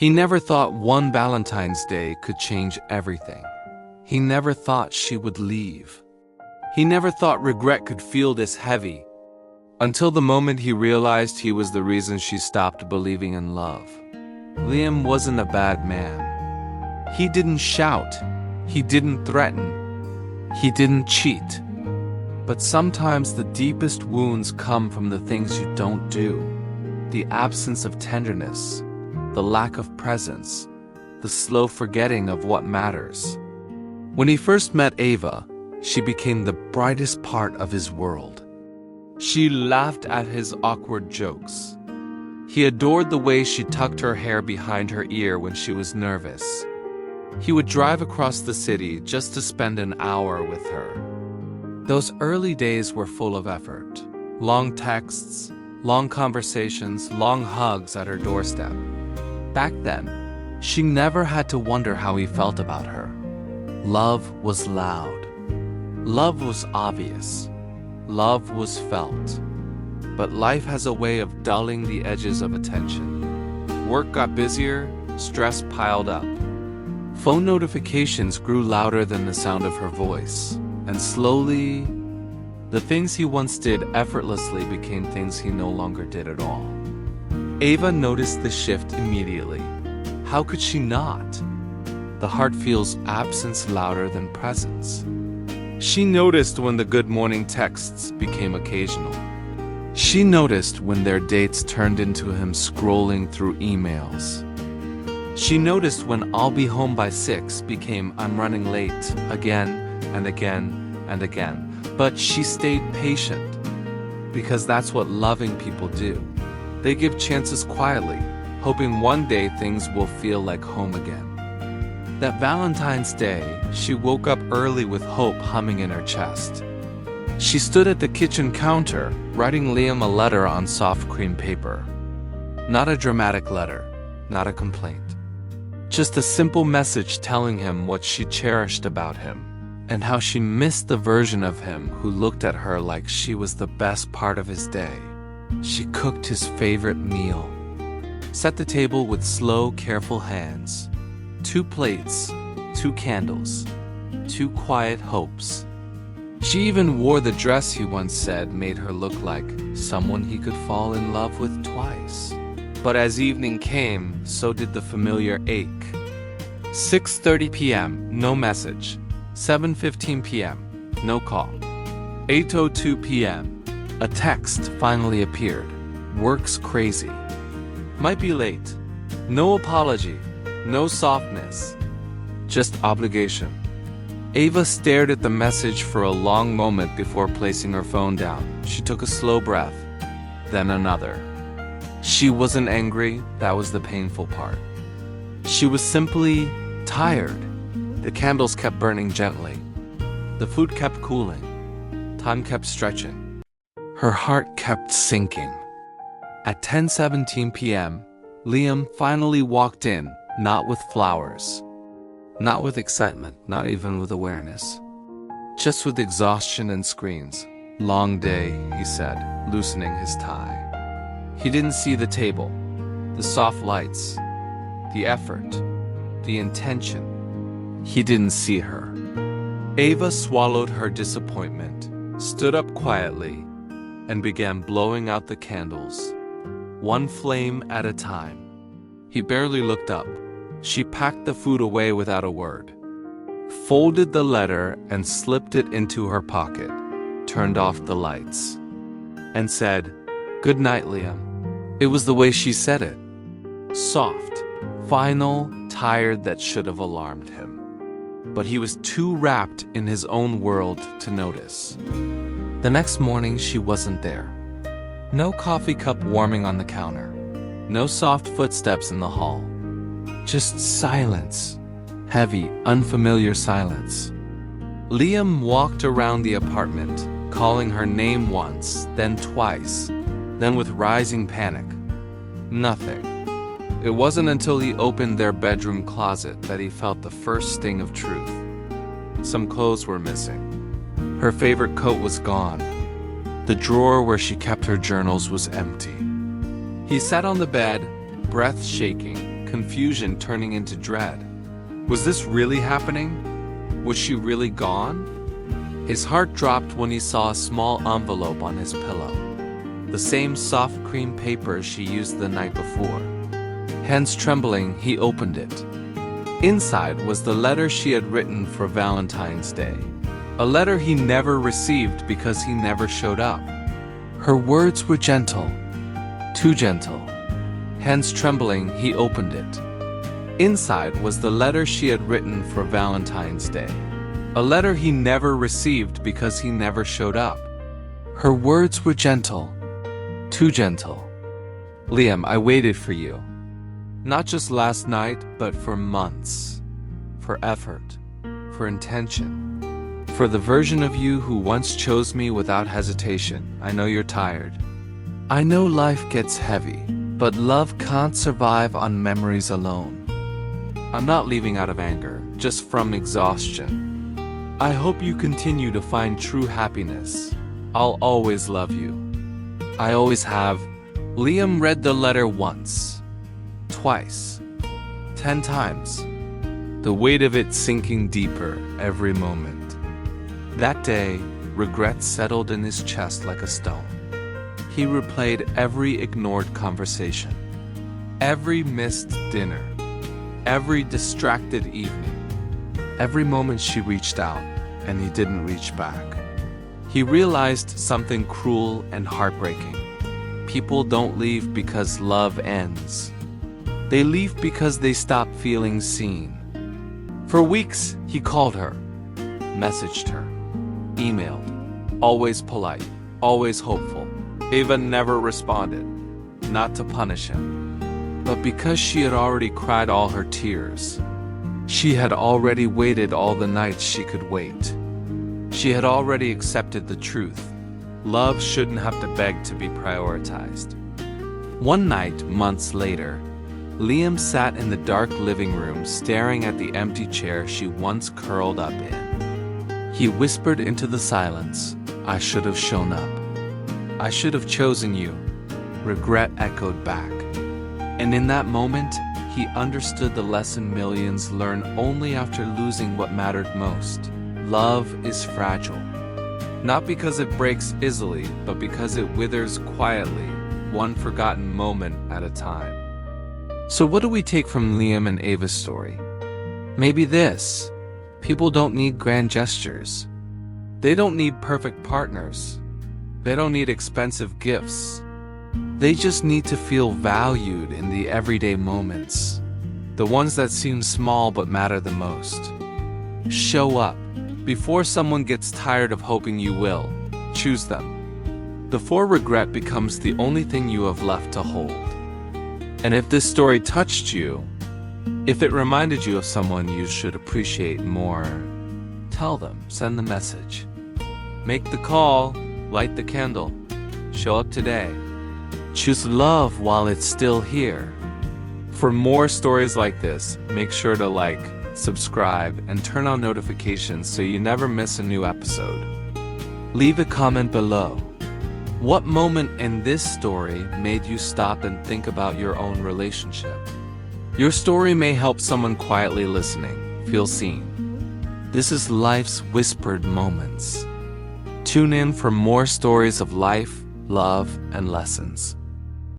He never thought one Valentine's Day could change everything. He never thought she would leave. He never thought regret could feel this heavy, until the moment he realized he was the reason she stopped believing in love. Liam wasn't a bad man. He didn't shout. He didn't threaten. He didn't cheat. But sometimes the deepest wounds come from the things you don't do. The absence of tenderness, the lack of presence, the slow forgetting of what matters. When he first met Ava, she became the brightest part of his world. She laughed at his awkward jokes. He adored the way she tucked her hair behind her ear when she was nervous. He would drive across the city just to spend an hour with her. Those early days were full of effort. Long texts, long conversations, long hugs at her doorstep. Back then, she never had to wonder how he felt about her. Love was loud. Love was obvious. Love was felt. But life has a way of dulling the edges of attention. Work got busier, stress piled up. Phone notifications grew louder than the sound of her voice, and slowly, the things he once did effortlessly became things he no longer did at all. Ava noticed the shift immediately. How could she not? The heart feels absence louder than presence. She noticed when the good morning texts became occasional. She noticed when their dates turned into him scrolling through emails. She noticed when "I'll be home by 6" became "I'm running late" again and again and again. But she stayed patient, because that's what loving people do. They give chances quietly, hoping one day things will feel like home again. That Valentine's Day, she woke up early with hope humming in her chest. She stood at the kitchen counter, writing Liam a letter on soft cream paper. Not a dramatic letter, not a complaint. Just a simple message telling him what she cherished about him, and how she missed the version of him who looked at her like she was the best part of his day. She cooked his favorite meal, set the table with slow, careful hands. 2 plates, 2 candles, 2 quiet hopes. She even wore the dress he once said made her look like someone he could fall in love with twice. But as evening came, so did the familiar ache. 6:30 p.m., no message. 7:15 p.m., no call. 8:02 p.m., a text finally appeared. Work's crazy. Might be late. No apology, no softness, just obligation. Ava stared at the message for a long moment before placing her phone down. She took a slow breath, then another. She wasn't angry, that was the painful part. She was simply tired. The candles kept burning gently. The food kept cooling. Time kept stretching. Her heart kept sinking. At 10:17 p.m., Liam finally walked in, not with flowers. Not with excitement, not even with awareness. Just with exhaustion and screens. "Long day," he said, loosening his tie. He didn't see the table, the soft lights, the effort, the intention. He didn't see her. Ava swallowed her disappointment, stood up quietly, and began blowing out the candles, one flame at a time. He barely looked up. She packed the food away without a word, folded the letter and slipped it into her pocket, turned off the lights, and said, "Good night, Liam." It was the way she said it. Soft, final, tired, that should have alarmed him. But he was too wrapped in his own world to notice. The next morning, she wasn't there. No coffee cup warming on the counter. No soft footsteps in the hall. Just silence. Heavy, unfamiliar silence. Liam walked around the apartment, calling her name once, then twice, then with rising panic. Nothing. It wasn't until he opened their bedroom closet that he felt the first sting of truth. Some clothes were missing. Her favorite coat was gone. The drawer where she kept her journals was empty. He sat on the bed, breath shaking, confusion turning into dread. Was this really happening? Was she really gone? His heart dropped when he saw a small envelope on his pillow. The same soft cream paper she used the night before. Hands trembling, he opened it. Inside was the letter she had written for Valentine's Day. A letter he never received because he never showed up. Her words were gentle, too gentle. Hands trembling, he opened it. Inside was the letter she had written for Valentine's Day. A letter he never received because he never showed up. Her words were gentle, too gentle. Liam, I waited for you. Not just last night, but for months. For effort, for intention. For the version of you who once chose me without hesitation. I know you're tired. I know life gets heavy, but love can't survive on memories alone. I'm not leaving out of anger, just from exhaustion. I hope you continue to find true happiness. I'll always love you. I always have. Liam read the letter once, twice, 10 times, the weight of it sinking deeper every moment. That day, regret settled in his chest like a stone. He replayed every ignored conversation, every missed dinner, every distracted evening, every moment she reached out and he didn't reach back. He realized something cruel and heartbreaking. People don't leave because love ends. They leave because they stop feeling seen. For weeks, he called her, messaged her, emailed, always polite, always hopeful. Ava never responded, not to punish him, but because she had already cried all her tears. She had already waited all the nights she could wait. She had already accepted the truth. Love shouldn't have to beg to be prioritized. One night, months later, Liam sat in the dark living room staring at the empty chair she once curled up in. He whispered into the silence, "I should have shown up. I should have chosen you." Regret echoed back. And in that moment, he understood the lesson millions learn only after losing what mattered most. Love is fragile. Not because it breaks easily, but because it withers quietly, one forgotten moment at a time. So what do we take from Liam and Ava's story? Maybe this: people don't need grand gestures. They don't need perfect partners. They don't need expensive gifts. They just need to feel valued in the everyday moments, the ones that seem small but matter the most. Show up. Before someone gets tired of hoping you will, choose them. Before regret becomes the only thing you have left to hold. And if this story touched you, if it reminded you of someone you should appreciate more, tell them, send the message. Make the call, light the candle, show up today. Choose love while it's still here. For more stories like this, make sure to like, subscribe, and turn on notifications so you never miss a new episode. Leave a comment below. What moment in this story made you stop and think about your own relationship? Your story may help someone quietly listening feel seen. This is life's whispered moments. Tune in for more stories of life, love, and lessons.